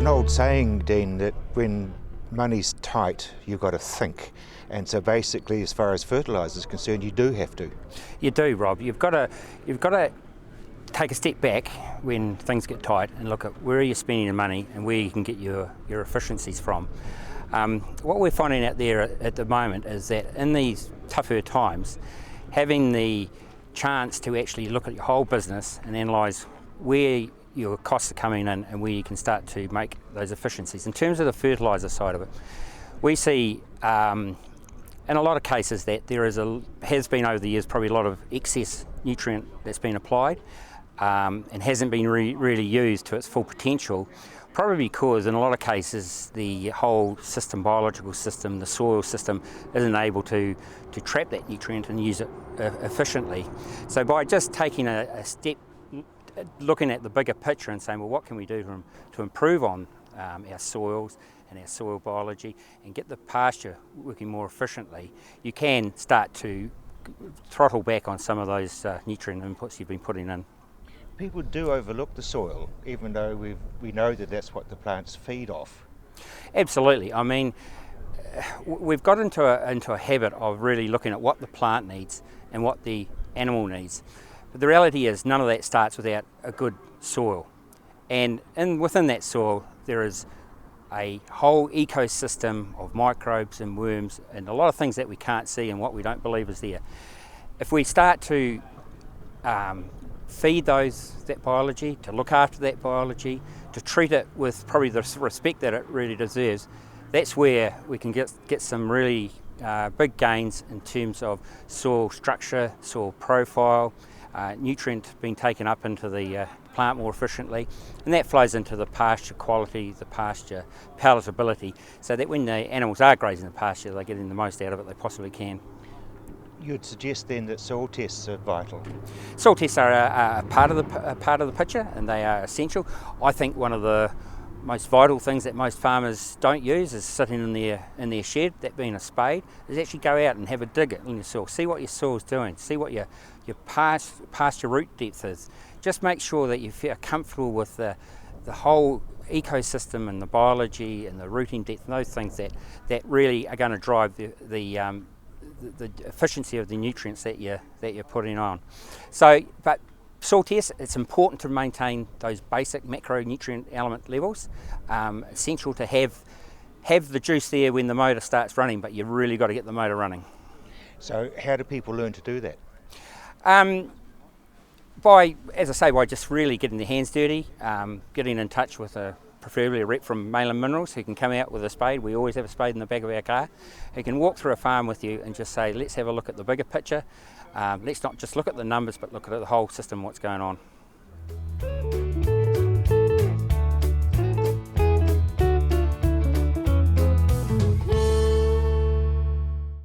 an old saying, Dean, that when money's tight, you've got to think. And so basically, as far as fertiliser is concerned, you do have to. You do, Rob. You've got to take a step back when things get tight and look at where you're spending your money and where you can get your efficiencies from. What we're finding out there at the moment is that in these tougher times, having the chance to actually look at your whole business and analyse where your costs are coming in and where you can start to make those efficiencies. In terms of the fertiliser side of it, we see in a lot of cases that there has been over the years probably a lot of excess nutrient that's been applied and hasn't been really used to its full potential, probably because in a lot of cases the whole system, biological system, the soil system isn't able to trap that nutrient and use it efficiently. So by just taking a step, looking at the bigger picture and saying, well, what can we do to improve on our soils and our soil biology and get the pasture working more efficiently, you can start to throttle back on some of those nutrient inputs you've been putting in. People do overlook the soil, even though we know that that's what the plants feed off. Absolutely. I mean, we've got into a habit of really looking at what the plant needs and what the animal needs. But the reality is none of that starts without a good soil. And within that soil there is a whole ecosystem of microbes and worms and a lot of things that we can't see and what we don't believe is there. If we start to feed that biology, to look after that biology, to treat it with probably the respect that it really deserves, that's where we can get some really big gains in terms of soil structure, soil profile, nutrient being taken up into the plant more efficiently, and that flows into the pasture quality, the pasture palatability, so that when the animals are grazing the pasture, they're getting the most out of it they possibly can. You'd suggest then that soil tests are vital? Soil tests are a part of the picture, and they are essential. I think one of the most vital things that most farmers don't use is sitting in their shed, that being a spade, is actually go out and have a dig in your soil, see what your soil's doing, see what your pasture root depth is. Just make sure that you feel comfortable with the whole ecosystem and the biology and the rooting depth and those things that really are going to drive the efficiency of the nutrients that you're putting on. So, but soil tests, it's important to maintain those basic macronutrient element levels. Essential to have the juice there when the motor starts running, but you've really got to get the motor running. So how do people learn to do that? By just really getting their hands dirty, getting in touch with preferably a rep from Mainland Minerals who can come out with a spade. We always have a spade in the back of our car, who can walk through a farm with you and just say, let's have a look at the bigger picture. Let's not just look at the numbers, but look at the whole system, what's going on.